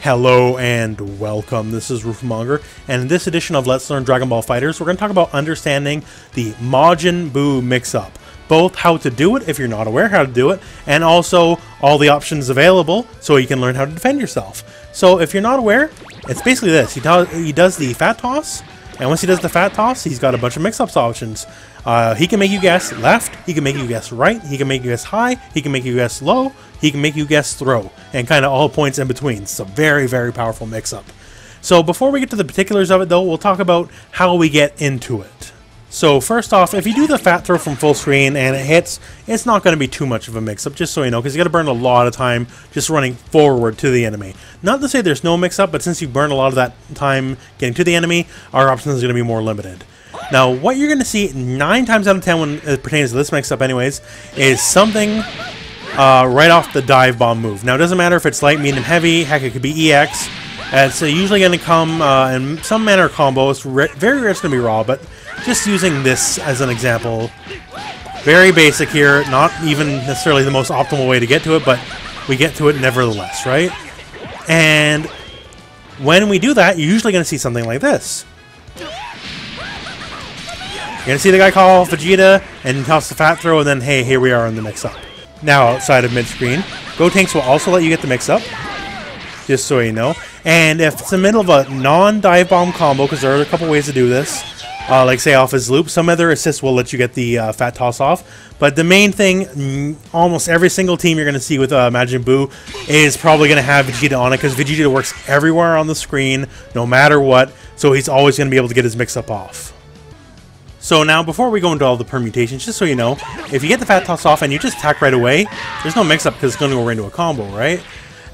Hello and welcome, this is Rooflemonger, and in this edition of Let's Learn Dragon Ball FighterZ, we're going to talk about understanding the Majin Buu mix-up. Both how to do it if you're not aware how to do it, and also all the options available so you can learn how to defend yourself. So if you're not aware, it's basically this. He does the fat toss, and once he does the fat toss, he's got a bunch of mix-ups options. He can make you guess left, he can make you guess right, he can make you guess high, he can make you guess low, he can make you guess throw, and kind of all points in between. It's a very, very powerful mix-up. So before we get to the particulars of it though, we'll talk about how we get into it. So first off, if you do the fat throw from full screen and it hits, it's not going to be too much of a mix-up, just so you know, because you got to burn a lot of time just running forward to the enemy. Not to say there's no mix-up, but since you burn a lot of that time getting to the enemy, our options are going to be more limited. Now, what you're going to see 9 times out of 10 when it pertains to this mix-up anyways, is something right off the dive bomb move. Now, it doesn't matter if it's light, medium, heavy, heck, it could be EX. It's usually going to come in some manner combo. It's very rare it's going to be raw, but just using this as an example. Very basic here, not even necessarily the most optimal way to get to it, but we get to it nevertheless, right? And when we do that, you're usually going to see something like this. You're going to see the guy call Vegeta and toss the fat throw, and then, hey, here we are on the mix-up. Now, outside of mid-screen, Gotenks will also let you get the mix-up, just so you know. And if it's in the middle of a non-dive bomb combo, because there are a couple ways to do this, like say off his loop, some other assists will let you get the fat toss off. But the main thing, almost every single team you're going to see with Majin Buu is probably going to have Vegeta on it, because Vegeta works everywhere on the screen, no matter what, so he's always going to be able to get his mix-up off. So now, before we go into all the permutations, just so you know, if you get the fat toss off and you just attack right away, there's no mix-up because it's going to go right into a combo, right?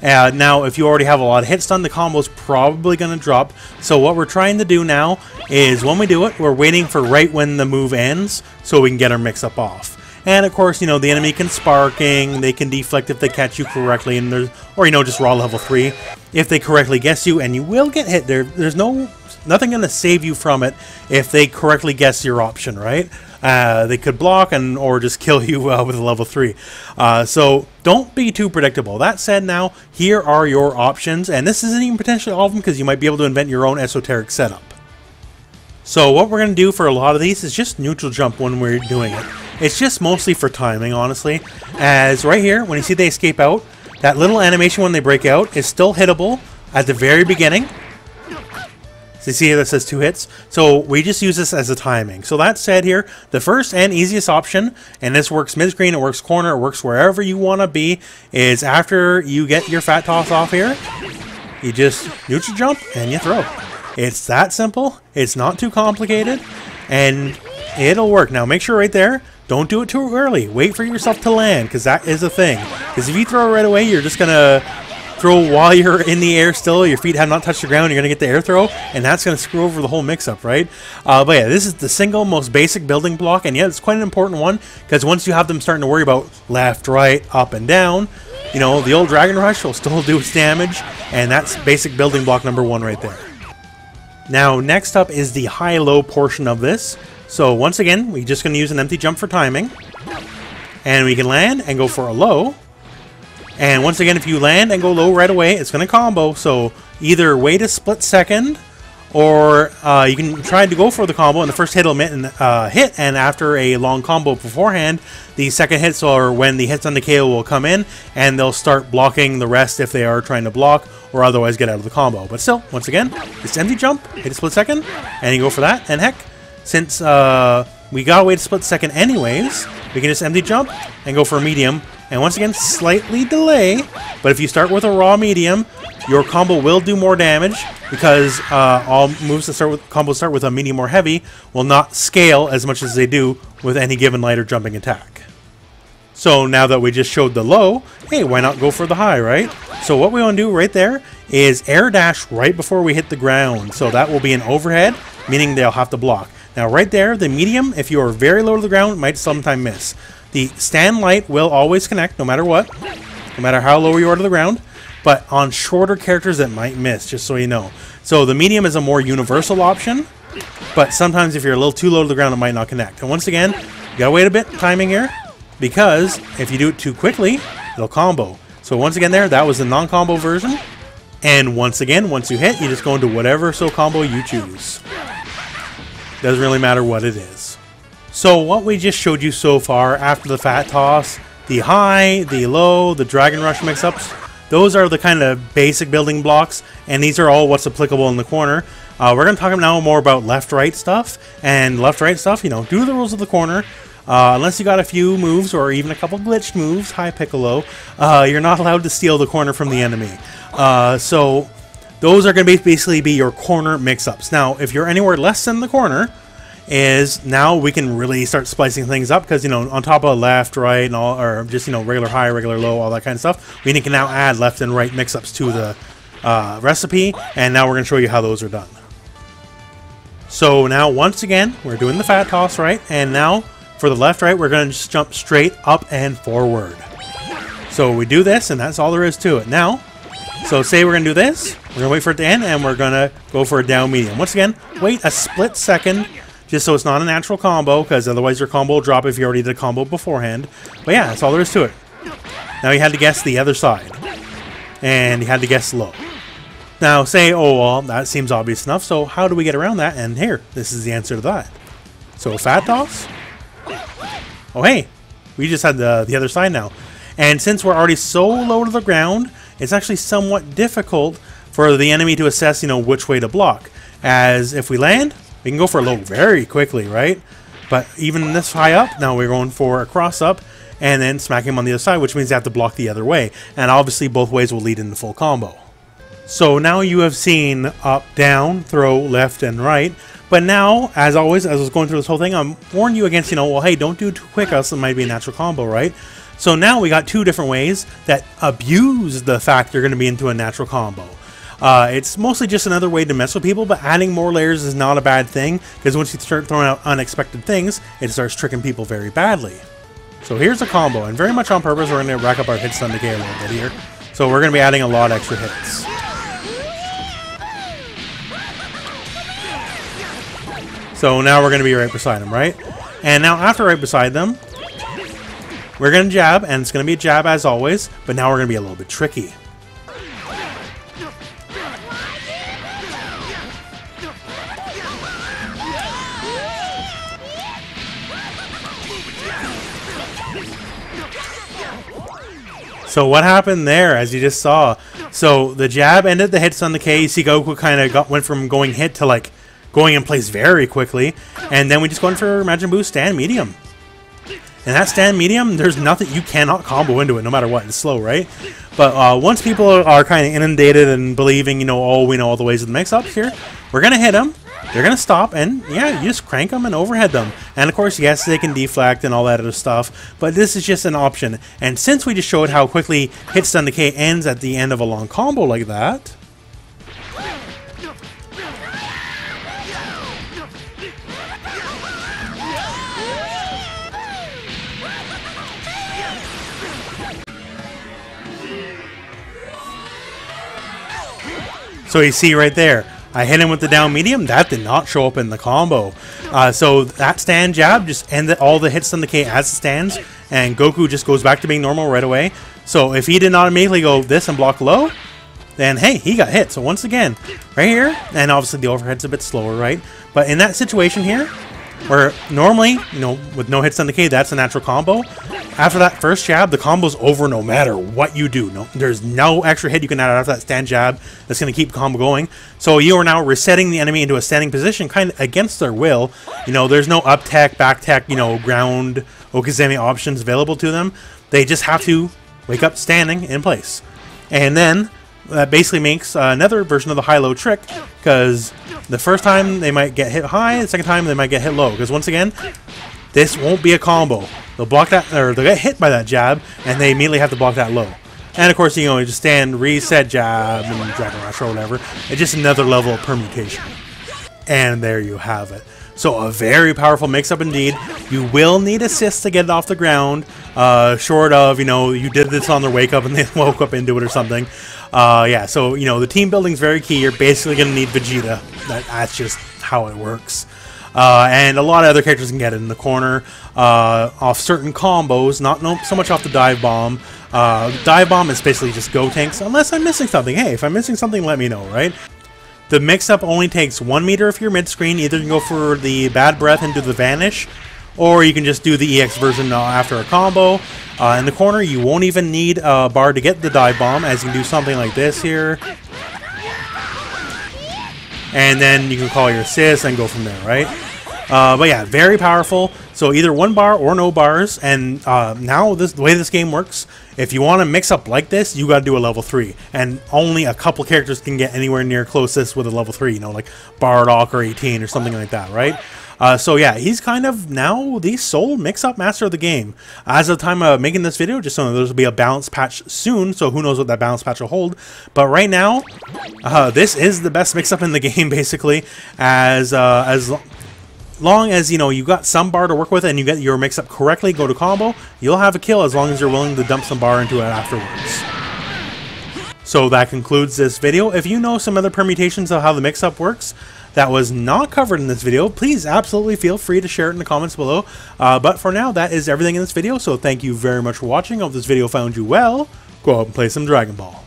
Now, if you already have a lot of hits done, the combo's probably going to drop. So what we're trying to do now is, when we do it, we're waiting for right when the move ends so we can get our mix-up off. And of course, you know, the enemy can sparking, they can deflect if they catch you correctly, and there's, or you know, just raw level 3 if they correctly guess you, and you will get hit. There's nothing going to save you from it if they correctly guess your option, right? They could block or just kill you with a level 3. So don't be too predictable. That said, now here are your options, and this isn't even potentially all of them because you might be able to invent your own esoteric setup. So what we're going to do for a lot of these is just neutral jump when we're doing it. It's just mostly for timing, honestly, as right here, when you see they escape out, that little animation when they break out is still hittable at the very beginning. So you see here that says 2 hits. So we just use this as a timing. So that said here, the first and easiest option, and this works mid-screen, it works corner, it works wherever you want to be, is after you get your fat toss off here, you just neutral jump and you throw. It's that simple. It's not too complicated, and it'll work. Now make sure right there, don't do it too early. Wait for yourself to land, because that is a thing. Because if you throw it right away, you're just going to throw while you're in the air still, your feet have not touched the ground, you're going to get the air throw, and that's going to screw over the whole mix-up, right? But yeah, this is the single most basic building block, and yeah, it's quite an important one, because once you have them starting to worry about left, right, up, and down, you know, the old Dragon Rush will still do its damage, and that's basic building block number 1 right there. Now, next up is the high-low portion of this. So once again, we're just going to use an empty jump for timing, and we can land and go for a low. And once again, if you land and go low right away, it's going to combo. So either wait a split second, or you can try to go for the combo, and the first hit will hit, and after a long combo beforehand, the second hits, or when the hits on the KO, will come in, and they'll start blocking the rest if they are trying to block, or otherwise get out of the combo. But still, once again, it's empty jump, hit a split second, and you go for that, and heck, since we gotta wait a split second anyways, we can just empty jump and go for a medium. And once again, slightly delay, but if you start with a raw medium, your combo will do more damage, because all moves that start with combos start with a medium or heavy will not scale as much as they do with any given light or jumping attack. So now that we just showed the low, hey, why not go for the high, right? So what we want to do right there is air dash right before we hit the ground. So that will be an overhead, meaning they'll have to block. Now right there, the medium, if you are very low to the ground, might sometimes miss. The stand light will always connect no matter what, no matter how low you are to the ground, but on shorter characters it might miss, just so you know. So the medium is a more universal option, but sometimes if you're a little too low to the ground, it might not connect. And once again, you gotta wait a bit, timing here, because if you do it too quickly, it'll combo. So once again there, that was the non-combo version. And once again, once you hit, you just go into whatever combo you choose. Doesn't really matter what it is. So what we just showed you so far after the fat toss, the high, the low, the dragon rush mix-ups, those are the kind of basic building blocks, and these are all what's applicable in the corner. We're going to talk now more about left-right stuff, and left-right stuff, you know, do the rules of the corner. Unless you got a few moves or even a couple glitched moves, high Piccolo, you're not allowed to steal the corner from the enemy. So those are going to basically be your corner mix-ups. Now, if you're anywhere less than the corner, is now we can really start splicing things up because, you know, on top of left, right, and all, or just, you know, regular high, regular low, all that kind of stuff, we can now add left and right mix-ups to the recipe, and now we're going to show you how those are done. So now, once again, we're doing the fat toss, right? And now, for the left, right, we're going to just jump straight up and forward. So we do this, and that's all there is to it. Now, so say we're going to do this, we're going to wait for it to end, and we're going to go for a down medium. Once again, wait a split second, just so it's not a natural combo, because otherwise your combo will drop if you already did a combo beforehand. But yeah, that's all there is to it. Now you had to guess the other side. And you had to guess low. Now say, oh well, that seems obvious enough, so how do we get around that? And here, this is the answer to that. So fat toss. Oh hey, we just had the other side now. And since we're already so low to the ground, it's actually somewhat difficult for the enemy to assess, you know, which way to block. As if we land, we can go for a low very quickly, right? But even this high up, now we're going for a cross up and then smack him on the other side, which means you have to block the other way. And obviously both ways will lead into full combo. So now you have seen up, down, throw, left, and right. But now, as always, as I was going through this whole thing, I'm warning you against, you know, well, hey, don't do it too quick, else it might be a natural combo, right? So now we got two different ways that abuse the fact you're going to be into a natural combo. It's mostly just another way to mess with people, but adding more layers is not a bad thing, because once you start throwing out unexpected things, it starts tricking people very badly. So here's a combo, and very much on purpose, we're going to rack up our hit stun decay a little bit here. So we're going to be adding a lot of extra hits. So now we're going to be right beside them, right? And now after right beside them, we're going to jab, and it's going to be a jab as always, but now we're going to be a little bit tricky. So what happened there, as you just saw? So the jab ended the hits on the K. You see Goku kind of went from going hit to like going in place very quickly, and then we just go in for Majin Buu stand medium. And that stand medium, there's nothing, you cannot combo into it no matter what. It's slow, right? But once people are kind of inundated and believing, you know, oh, we know all the ways of the mix-ups here, we're going to hit them. They're going to stop, and yeah, you just crank them and overhead them. And of course, yes, they can deflect and all that other stuff, but this is just an option. And since we just showed how quickly hit stun decay ends at the end of a long combo like that, so you see right there, I hit him with the down medium. That did not show up in the combo. So that stand jab just ended all the hits on the K as it stands, and Goku just goes back to being normal right away. So if he did not immediately go this and block low, then hey, he got hit. So once again, right here, and obviously the overhead's a bit slower, right? But in that situation here, where normally, you know, with no hits on the K, that's a natural combo. After that first jab, the combo's over no matter what you do. No, there's no extra hit you can add after that stand jab that's going to keep the combo going. So you are now resetting the enemy into a standing position kind of against their will. You know, there's no up tech, back tech, you know, ground, Okizeme options available to them. They just have to wake up standing in place. And then that basically makes another version of the high-low trick, because the first time they might get hit high, the second time they might get hit low. Because once again, this won't be a combo. They'll block that, or they'll get hit by that jab, and they immediately have to block that low. And of course, you know, just stand, reset jab, and Dragon Rush or whatever. It's just another level of permutation. And there you have it. So a very powerful mix-up indeed. You will need assists to get it off the ground, short of, you know, you did this on their wake-up and they woke up into it or something. Yeah, so, you know, the team building's very key. You're basically going to need Vegeta. That's just how it works. And a lot of other characters can get it in the corner off certain combos, not so much off the dive bomb. Dive Bomb is basically just Go Tanks, unless I'm missing something. Hey, if I'm missing something, let me know, right? The mix-up only takes 1 meter if you're mid-screen. Either you can go for the Bad Breath and do the Vanish, or you can just do the EX version after a combo. In the corner, you won't even need a bar to get the Dive Bomb, as you can do something like this here. And then you can call your assist and go from there, right? But yeah, very powerful. So either 1 bar or no bars. And now the way this game works, if you want to mix up like this, you got to do a level 3. And only a couple characters can get anywhere near closest with a level 3, you know, like Bardock or 18 or something like that, right? So yeah, he's kind of now the sole mix-up master of the game. As of the time of making this video, just so there's will be a balance patch soon, so who knows what that balance patch will hold. But right now, this is the best mix-up in the game, basically, as long as, you know, you got some bar to work with and you get your mix-up correctly, go to combo, you'll have a kill as long as you're willing to dump some bar into it afterwards. So that concludes this video. If you know some other permutations of how the mix-up works that was not covered in this video, please absolutely feel free to share it in the comments below. But for now, that is everything in this video, so thank you very much for watching. I hope this video found you well. Go out and play some Dragon Ball.